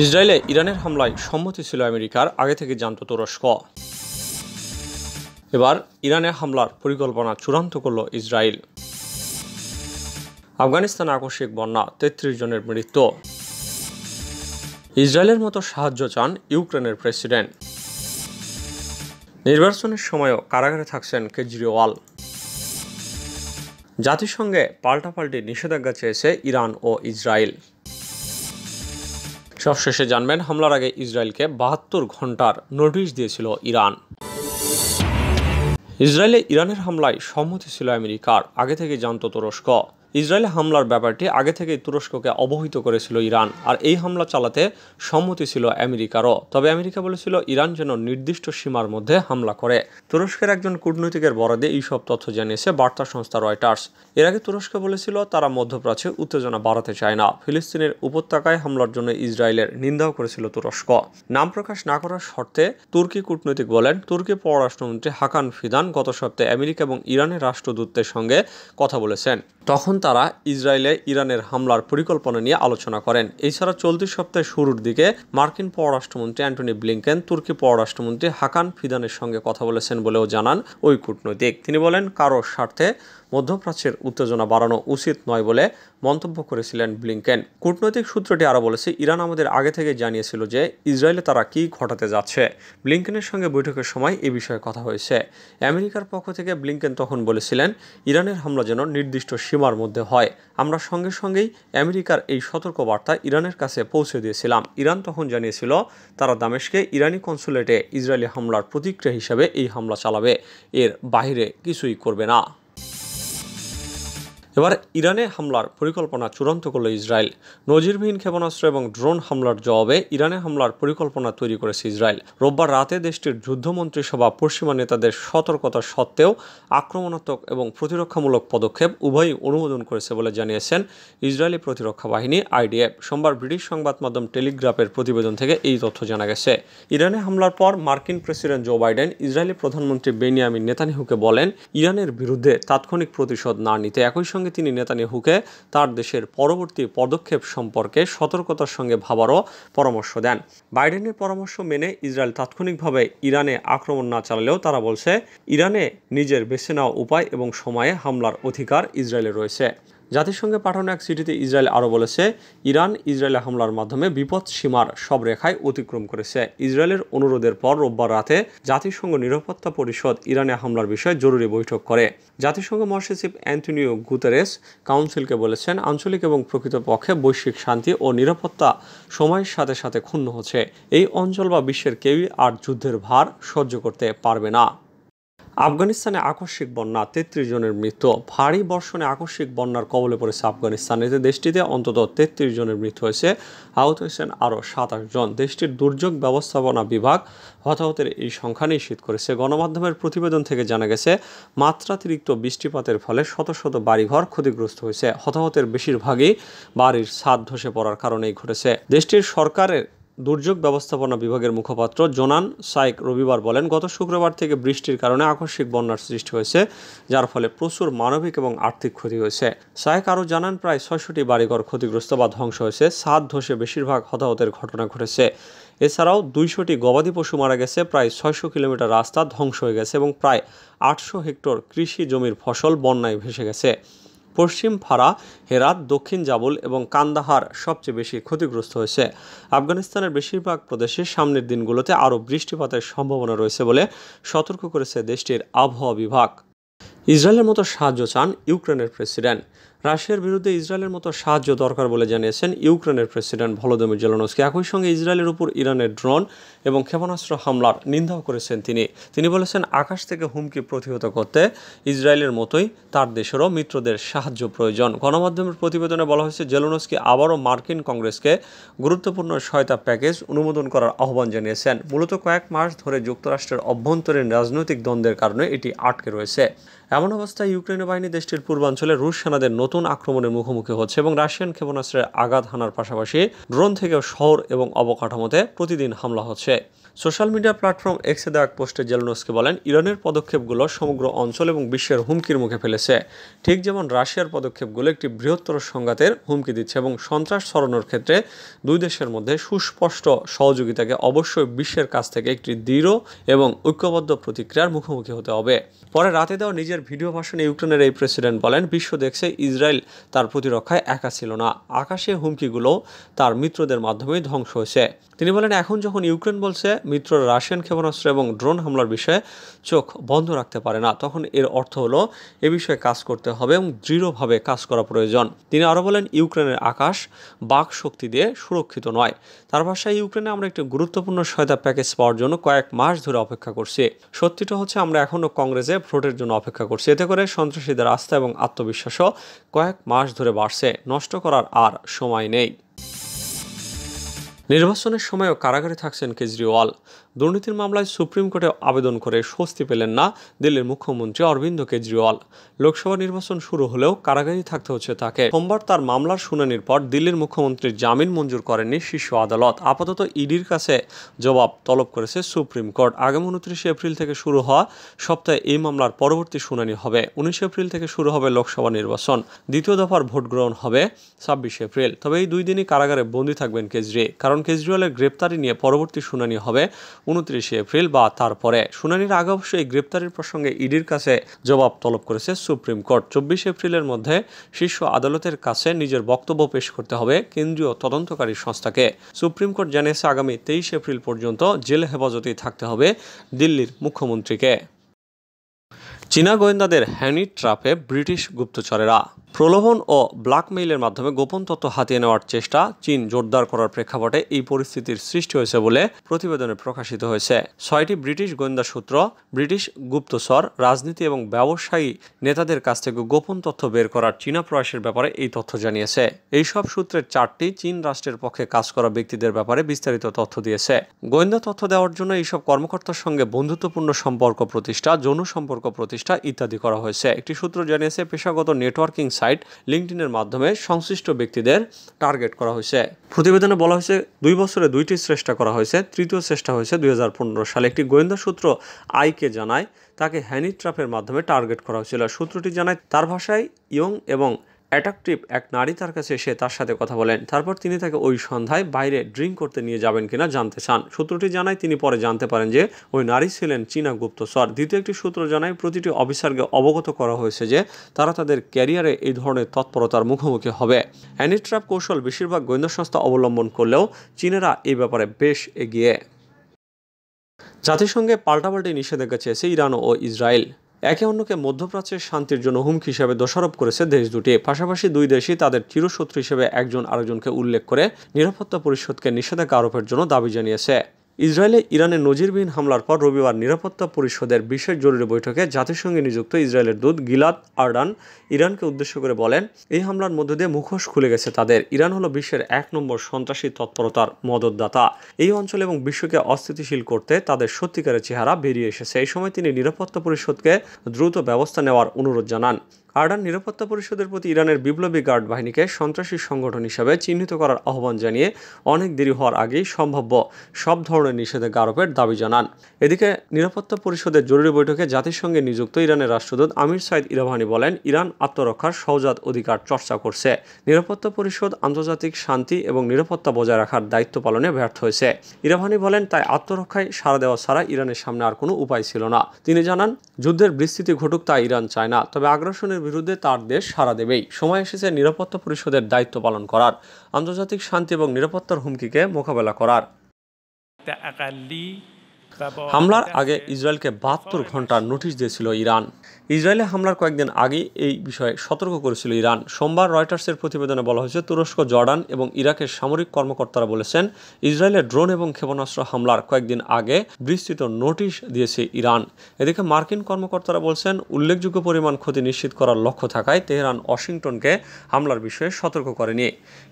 ইসরায়েলে ইরানের হামলায় সম্মতি ছিল আমেরিকার, আগে থেকে জানত তুরস্ক। এবার ইরানে হামলার পরিকল্পনা চূড়ান্ত করল ইসরায়েল। আফগানিস্তানে আকস্মিক বন্যা, 33 জনের মৃত্যু। ইসরায়েলের মতো সাহায্য চান ইউক্রেনের প্রেসিডেন্ট। নির্বাচনের সময়ও কারাগারে থাকছেন কেজরিওয়াল। জাতিসংঘে পাল্টাপাল্টি নিষেধাজ্ঞা চেয়েছে ইরান ও ইসরায়েল। সবশেষে জানবেন, হামলার আগে ইসরায়েলকে 72 ঘন্টার নোটিশ দিয়েছিল ইরান। ইসরায়েলে ইরানের হামলায় সম্মতি ছিল আমেরিকার, আগে থেকে জানত তুরস্ক। ইসরায়েলে হামলার ব্যাপারটি আগে থেকেই তুরস্ককে অবহিত করেছিল ইরান, আর এই হামলা চালাতে সম্মতি ছিল আমেরিকারও। তবে আমেরিকা বলেছিল ইরান যেন নির্দিষ্ট সীমার মধ্যে হামলা করে। তুরস্কের একজন কূটনীতিকের বরাদে এইসব তথ্য জানিয়েছে বার্তা সংস্থা রয়টার্স। এর আগে তুরস্ক বলেছিল তারা মধ্যপ্রাচ্যে উত্তেজনা বাড়াতে চায় না। ফিলিস্তিনের উপত্যকায় হামলার জন্য ইসরায়েলের নিন্দাও করেছিল তুরস্ক। নাম প্রকাশ না করার শর্তে তুর্কি কূটনীতিক বলেন, তুর্কি পররাষ্ট্রমন্ত্রী হাকান ফিদান গত সপ্তাহে আমেরিকা এবং ইরানের রাষ্ট্রদূতের সঙ্গে কথা বলেছেন। তখন তারা ইসরায়েলে ইরানের হামলার পরিকল্পনা নিয়ে আলোচনা করেন। এছাড়া চলতি সপ্তাহের শুরুর দিকে মার্কিন পররাষ্ট্রমন্ত্রী অ্যান্টনি ব্লিংকেন তুর্কি পররাষ্ট্রমন্ত্রী হাকান ফিদানের সঙ্গে কথা বলেছেন বলেও জানান ওই কূটনৈতিক। তিনি বলেন, কারোর স্বার্থে মধ্যপ্রাচ্যের উত্তেজনা বাড়ানো উচিত নয় বলে মন্তব্য করেছিলেন ব্লিংকেন। কূটনৈতিক সূত্রটি আরও বলেছে, ইরান আমাদের আগে থেকে জানিয়েছিল যে ইসরায়েলে তারা কী ঘটাতে যাচ্ছে। ব্লিংকেনের সঙ্গে বৈঠকের সময় এ বিষয়ে কথা হয়েছে। আমেরিকার পক্ষ থেকে ব্লিংকেন তখন বলেছিলেন, ইরানের হামলা যেন নির্দিষ্ট সীমার মধ্যে হয়। আমরা সঙ্গে সঙ্গেই আমেরিকার এই সতর্কবার্তা ইরানের কাছে পৌঁছে দিয়েছিলাম। ইরান তখন জানিয়েছিল তারা দামেস্কে ইরানি কনসুলেটে ইসরায়েলি হামলার প্রতিক্রিয়া হিসাবে এই হামলা চালাবে, এর বাইরে কিছুই করবে না। এবার ইরানে হামলার পরিকল্পনা চূড়ান্ত করল ইসরায়েল। নজিরবিহীন ক্ষেপণাস্ত্র এবং ড্রোন হামলার জবাবে ইরানে হামলার পরিকল্পনা তৈরি করেছে ইসরায়েল। রোববার রাতে দেশটির যুদ্ধমন্ত্রিসভা পশ্চিমা নেতাদের সতর্কতা সত্ত্বেও আক্রমণাত্মক এবং প্রতিরক্ষামূলক পদক্ষেপ উভয়ই অনুমোদন করেছে বলে জানিয়েছেন ইসরায়েলি প্রতিরক্ষা বাহিনী IDF। সোমবার ব্রিটিশ সংবাদ মাধ্যম টেলিগ্রাফের প্রতিবেদন থেকে এই তথ্য জানা গেছে। ইরানে হামলার পর মার্কিন প্রেসিডেন্ট জো বাইডেন ইসরায়েলি প্রধানমন্ত্রী বেনিয়ামিন নেতানিয়াহুকে বলেন, ইরানের বিরুদ্ধে তাৎক্ষণিক প্রতিশোধ না নিতে। একই সঙ্গে তিনি নেতানিয়াহুকে তার দেশের পরবর্তী পদক্ষেপ সম্পর্কে সতর্কতার সঙ্গে ভাবারও পরামর্শ দেন। বাইডেনের পরামর্শ মেনে ইসরায়েল তাৎক্ষণিকভাবে ইরানে আক্রমণ না চালালেও তারা বলছে, ইরানে নিজের বেছে নেওয়া উপায় এবং সময়ে হামলার অধিকার ইসরায়েলের রয়েছে। জাতিসংঘে পাঠানো এক চিঠিতে ইসরায়েল আরও বলেছে, ইরান ইসরায়েলে হামলার মাধ্যমে বিপদ সীমার সব রেখায় অতিক্রম করেছে। ইসরায়েলের অনুরোধের পর রোববার রাতে জাতিসংঘ নিরাপত্তা পরিষদ ইরানে হামলার বিষয়ে জরুরি বৈঠক করে। জাতিসংঘ মহাসচিব অ্যান্টনিও গুতেরেস কাউন্সিলকে বলেছেন, আঞ্চলিক এবং প্রকৃতপক্ষে বৈশ্বিক শান্তি ও নিরাপত্তা সময়ের সাথে সাথে ক্ষুণ্ণ হচ্ছে। এই অঞ্চল বা বিশ্বের কেউই আর যুদ্ধের ভার সহ্য করতে পারবে না। আফগানিস্তানে আকস্মিক বন্যা, 33 জনের মৃত্যু। ভারী বর্ষণে আকস্মিক বন্যার কবলে পড়েছে আফগানিস্তান। এতে দেশটিতে অন্তত 33 জনের মৃত্যু হয়েছে, আহত হয়েছেন আরও 27 জন। দেশটির দুর্যোগ ব্যবস্থাপনা বিভাগ হতাহতের এই সংখ্যা নিশ্চিত করেছে। গণমাধ্যমের প্রতিবেদন থেকে জানা গেছে, মাত্রাতিরিক্ত বৃষ্টিপাতের ফলে শত শত বাড়িঘর ক্ষতিগ্রস্ত হয়েছে। হতাহতের বেশিরভাগই বাড়ির ছাদ ধসে পড়ার কারণেই ঘটেছে। দেশটির সরকারের দুর্যোগ ব্যবস্থাপনা বিভাগের মুখপাত্র জোনান সাইক রবিবার বলেন, গত শুক্রবার থেকে বৃষ্টির কারণে আকস্মিক বন্যার সৃষ্টি হয়েছে, যার ফলে প্রচুর মানবিক এবং আর্থিক ক্ষতি হয়েছে। সাইক আরও জানান, প্রায় 600টি বাড়িঘর ক্ষতিগ্রস্ত বা ধ্বংস হয়েছে। ছাদ ধসে বেশিরভাগ হতাহতের ঘটনা ঘটেছে। এছাড়াও 200টি গবাদি পশু মারা গেছে, প্রায় 600 কিলোমিটার রাস্তা ধ্বংস হয়ে গেছে এবং প্রায় 800 হেক্টর কৃষি জমির ফসল বন্যায় ভেসে গেছে। পশ্চিম ফারা, হেরাত, দক্ষিণ জাবুল এবং কান্দাহার সবচেয়ে বেশি ক্ষতিগ্রস্ত হয়েছে। আফগানিস্তানের বেশিরভাগ প্রদেশে সামনের দিনগুলোতে আরও বৃষ্টিপাতের সম্ভাবনা রয়েছে বলে সতর্ক করেছে দেশটির আবহাওয়া বিভাগ। ইসরায়েলের মতো সাহায্য চান ইউক্রেনের প্রেসিডেন্ট। রাশিয়ার বিরুদ্ধে ইসরায়েলের মতো সাহায্য দরকার বলে জানিয়েছেন ইউক্রেনের প্রেসিডেন্ট ভলোদিমির জেলেনস্কি। একই সঙ্গে ইসরায়েলের উপর ইরানের ড্রোন এবং ক্ষেপণাস্ত্র হামলার নিন্দাও করেছেন তিনি বলেছেন, আকাশ থেকে হুমকি প্রতিহত করতে ইসরায়েলের মতোই তার দেশেরও মিত্রদের সাহায্য প্রয়োজন। গণমাধ্যমের প্রতিবেদনে বলা হয়েছে, জেলেনস্কি আবারও মার্কিন কংগ্রেসকে গুরুত্বপূর্ণ সহায়তা প্যাকেজ অনুমোদন করার আহ্বান জানিয়েছেন। মূলত কয়েক মাস ধরে যুক্তরাষ্ট্রের অভ্যন্তরীণ রাজনৈতিক দ্বন্দ্বের কারণে এটি আটকে রয়েছে। এমন অবস্থায় ইউক্রেনীয় বাহিনী দেশটির পূর্বাঞ্চলে রুশ সেনাদের নতুন আক্রমণের মুখোমুখি হচ্ছে এবং রাশিয়ান ক্ষেপণাস্ত্রের আঘাত হানার পাশাপাশি ড্রোন থেকেও শহর এবং অবকাঠামোতে প্রতিদিন হামলা হচ্ছে। সোশ্যাল মিডিয়া প্ল্যাটফর্ম এক্সে দেওয়া এক পোস্টে জেলনস্কি বলেন, ইরানের পদক্ষেপগুলো সমগ্র অঞ্চল এবং বিশ্বের হুমকির মুখে ফেলেছে, ঠিক যেমন রাশিয়ার পদক্ষেপগুলো একটি বৃহত্তর সংঘাতের হুমকি দিচ্ছে এবং সন্ত্রাস ছড়ানোর ক্ষেত্রে দুই দেশের মধ্যে সুস্পষ্ট সহযোগিতাকে অবশ্যই বিশ্বের কাছ থেকে একটি দৃঢ় এবং ঐক্যবদ্ধ প্রতিক্রিয়ার মুখোমুখি হতে হবে। পরে রাতে দেওয়া নিজের ভিডিও ভাষণে ইউক্রেনের এই প্রেসিডেন্ট বলেন, বিশ্ব দেখছে ইসরায়েল তার প্রতিরক্ষায় একা ছিল না, আকাশে হুমকিগুলো তার মিত্রদের মাধ্যমেই ধ্বংস হয়েছে। তিনি বলেন, এখন যখন ইউক্রেন বলছে মিত্ররা রাশিয়ান ক্ষেপণাস্ত্র এবং ড্রোন হামলার বিষয়ে চোখ বন্ধ রাখতে পারে না, তখন এর অর্থ হলো এ বিষয়ে কাজ করতে হবে এবং দৃঢ়ভাবে কাজ করা প্রয়োজন। তিনি আরও বলেন, ইউক্রেনের আকাশ বাক শক্তি দিয়ে সুরক্ষিত নয়। তার ভাষায়, ইউক্রেনে আমরা একটি গুরুত্বপূর্ণ সহায়তা প্যাকেজ পাওয়ার জন্য কয়েক মাস ধরে অপেক্ষা করছি। সত্যিটা হচ্ছে আমরা এখনও কংগ্রেসে ভোটের জন্য অপেক্ষা করছি। এতে করে সন্ত্রাসীদের আস্থা এবং আত্মবিশ্বাসও কয়েক মাস ধরে বাড়ছে। নষ্ট করার আর সময় নেই। নির্বাচনের সময়ও কারাগারে থাকছেন কেজরিওয়াল। দুর্নীতির মামলায় সুপ্রিম কোর্টে আবেদন করে স্বস্তি পেলেন না দিল্লির মুখ্যমন্ত্রী অরবিন্দ কেজরিওয়াল। লোকসভা নির্বাচন শুরু হলেও কারাগারেই থাকতে হচ্ছে তাকে। সোমবার তার মামলার শুনানির পর দিল্লির মুখ্যমন্ত্রীর জামিন মঞ্জুর করেননি শীর্ষ আদালত। আপাতত ইডির কাছে জবাব তলব করেছে সুপ্রিম কোর্ট। আগামী 29 এপ্রিল থেকে শুরু হওয়া সপ্তাহে এই মামলার পরবর্তী শুনানি হবে। 19 এপ্রিল থেকে শুরু হবে লোকসভা নির্বাচন। দ্বিতীয় দফার ভোট গ্রহণ হবে 26 এপ্রিল। তবে এই 2 দিনই কারাগারে বন্দী থাকবেন কেজরি, কারণ কেজরিওয়ালের গ্রেপ্তারি নিয়ে পরবর্তী শুনানি হবে 29 এপ্রিল বা তারপরে। শুনানির আগে অবশ্যই গ্রেপ্তারির প্রসঙ্গে ইডির কাছে জবাব তলব করেছে সুপ্রিম কোর্ট। 24 এপ্রিলের মধ্যে শীর্ষ আদালতের কাছে নিজের বক্তব্য পেশ করতে হবে কেন্দ্রীয় তদন্তকারী সংস্থাকে। সুপ্রিম কোর্ট জানিয়েছে, আগামী 23 এপ্রিল পর্যন্ত জেল হেফাজতেই থাকতে হবে দিল্লির মুখ্যমন্ত্রীকে। চীনা গোয়েন্দাদের হ্যানি ট্র্যাপে ব্রিটিশ গুপ্তচরেরা। প্রলোভন ও ব্ল্যাকমেইলের মাধ্যমে গোপন তথ্য হাতিয়ে নেওয়ার চেষ্টা চীন জোরদার করার প্রেক্ষাপটে এই পরিস্থিতির সৃষ্টি হয়েছে বলে প্রতিবেদনে প্রকাশিত হয়েছে। 6টি ব্রিটিশ গোয়েন্দা সূত্র ব্রিটিশ গুপ্তচর, রাজনীতি এবং ব্যবসায়ী নেতাদের কাছ থেকে গোপন তথ্য বের করার চীনা প্রয়াসের ব্যাপারে এই তথ্য জানিয়েছে। এই সব সূত্রের 4টি চীন রাষ্ট্রের পক্ষে কাজ করা ব্যক্তিদের ব্যাপারে বিস্তারিত তথ্য দিয়েছে। গোয়েন্দা তথ্য দেওয়ার জন্য এইসব কর্মকর্তার সঙ্গে বন্ধুত্বপূর্ণ সম্পর্ক প্রতিষ্ঠা, যৌন সম্পর্ক প্রতিষ্ঠা ইত্যাদি করা হয়েছে। একটি সূত্র জানিয়েছে, পেশাগত নেটওয়ার্কিং সাইট লিঙ্কডইনের মাধ্যমে সংশ্লিষ্ট ব্যক্তিদের টার্গেট করা হয়েছে। প্রতিবেদনে বলা হয়েছে, 2 বছরে 2টি চেষ্টা করা হয়েছে, তৃতীয় চেষ্টা হয়েছে 2015 সালে। একটি গোয়েন্দা সূত্র আইকে জানায় তাকে হ্যানি ট্র্যাপের মাধ্যমে টার্গেট করা হয়েছিল। সূত্রটি জানায়, তার ভাষায় ইয়ং এবং অ্যাট্রাকটিভ এক নারী তার কাছে এসে তার সাথে কথা বলেন। তারপর তিনি তাকে ওই সন্ধ্যায় বাইরে ড্রিঙ্ক করতে নিয়ে যাবেন কিনা জানতে চান। সূত্রটি জানায়, তিনি পরে জানতে পারেন যে ওই নারী ছিলেন চীনা গুপ্তচর। দ্বিতীয় একটি সূত্র জানায়, প্রতিটি অফিসারকে অবগত করা হয়েছে যে তারা তাদের ক্যারিয়ারে এই ধরনের তৎপরতার মুখোমুখি হবে। হ্যানি ট্র্যাপ কৌশল বেশিরভাগ গোয়েন্দা সংস্থা অবলম্বন করলেও চীনেরা এই ব্যাপারে বেশ এগিয়ে। জাতিসংঘে পাল্টাপাল্টি নিষেধাজ্ঞা চেয়েছে ইরান ও ইসরায়েল। একে অন্যকে মধ্যপ্রাচ্যের শান্তির জন্য হুমকি হিসেবে দোষারোপ করেছে দেশ দুটি। পাশাপাশি দুই দেশই তাদের চিরশত্রু হিসেবে একজন আরেকজনকে উল্লেখ করে নিরাপত্তা পরিষদকে নিষেধাজ্ঞা আরোপের জন্য দাবি জানিয়েছে। ইসরায়েলে ইরানের নজিরবিহীন হামলার পর রবিবার নিরাপত্তা পরিষদের বিশেষ জরুরি বৈঠকে জাতিসংঘে নিযুক্ত ইসরায়েলের দূত গিলাদ আরডান ইরানকে উদ্দেশ্য করে বলেন, এই হামলার মধ্য দিয়ে মুখোশ খুলে গেছে তাদের। ইরান হলো বিশ্বের 1 নম্বর সন্ত্রাসী তৎপরতার মদতদাতা। এই অঞ্চল এবং বিশ্বকে অস্থিতিশীল করতে তাদের সত্যিকারের চেহারা বেরিয়ে এসেছে। এই সময় তিনি নিরাপত্তা পরিষদকে দ্রুত ব্যবস্থা নেওয়ার অনুরোধ জানান। আরডান নিরাপত্তা পরিষদের প্রতি ইরানের বিপ্লবী গার্ড বাহিনীকে সন্ত্রাসী সংগঠন হিসাবে চিহ্নিত করার আহ্বান জানিয়ে অনেক দেরি হওয়ার আগেই সম্ভাব্য সব ধরনের নিষেধাজ্ঞা আরোপের দাবি জানান। এদিকে নিরাপত্তা পরিষদের জরুরি বৈঠকে জাতিসংঘে নিযুক্ত ইরানের রাষ্ট্রদূত আমির সাইদ ইরাভানি বলেন, ইরান আত্মরক্ষার সহজাত অধিকার চর্চা করছে। নিরাপত্তা পরিষদ আন্তর্জাতিক শান্তি এবং নিরাপত্তা বজায় রাখার দায়িত্ব পালনে ব্যর্থ হয়েছে। ইরাভানি বলেন, তাই আত্মরক্ষায় সাড়া দেওয়া ছাড়া ইরানের সামনে আর কোনো উপায় ছিল না। তিনি জানান, যুদ্ধের বিস্তৃতি ঘটুক তা ইরান চায় না, তবে আগ্রাসনের বিরুদ্ধে তার দেশ সাড়া দেবেই। সময় এসেছে নিরাপত্তা পরিষদের দায়িত্ব পালন করার, আন্তর্জাতিক শান্তি এবং নিরাপত্তার হুমকিকে মোকাবেলা করার। হামলার আগে ইসরায়েলকে 72 ঘন্টার নোটিশ দিয়েছিল ইরান। ইসরায়েলে হামলার কয়েকদিন আগেই এই বিষয়ে সতর্ক করেছিল ইরান। সোমবার রয়টার্সের প্রতিবেদনে বলা হয়েছে, তুরস্ক, জর্ডান এবং ইরাকের সামরিক কর্মকর্তারা বলেছেন, ইসরায়েলের ড্রোন এবং ক্ষেপণাস্ত্র হামলার কয়েকদিন আগে বিস্তৃত নোটিশ দিয়েছে ইরান। এদিকে মার্কিন কর্মকর্তারা বলছেন, উল্লেখযোগ্য পরিমাণ ক্ষতি নিশ্চিত করার লক্ষ্য থাকায় তেহরান ওয়াশিংটনকে হামলার বিষয়ে সতর্ক করেনি।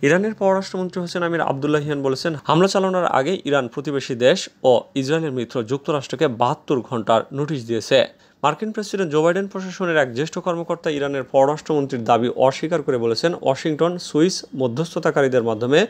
ইরানের পররাষ্ট্রমন্ত্রী হোসেন আমির আবদুল্লাহিয়ান বলেছেন, হামলা চালানোর আগে ইরান প্রতিবেশী দেশ ও ইসরায়েলের মিত্র যুক্তরাষ্ট্রকে 72 ঘন্টার নোটিশ দিয়েছে। মার্কিন প্রেসিডেন্ট জো বাইডেন প্রশাসনের এক জ্যেষ্ঠ কর্মকর্তা ইরানের পররাষ্ট্রমন্ত্রীর দাবি অস্বীকার করে বলেছেন, ওয়াশিংটন সুইস মধ্যস্থতাকারীদের মাধ্যমে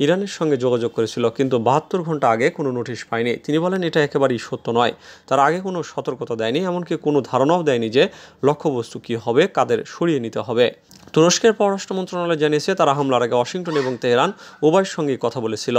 ইরানের সঙ্গে যোগাযোগ করেছিল, কিন্তু 72 ঘন্টা আগে কোনো নোটিশ পায়নি। তিনি বলেন, এটা একেবারেই সত্য নয়। তার আগে কোনো সতর্কতা দেয়নি, এমনকি কোনো ধারণাও দেয়নি যে লক্ষ্যবস্তু কী হবে, কাদের সরিয়ে নিতে হবে। তুরস্কের পররাষ্ট্র মন্ত্রণালয় জানিয়েছে, তারা হামলার আগে ওয়াশিংটন এবং তেহরান উভয়ের সঙ্গেই কথা বলেছিল।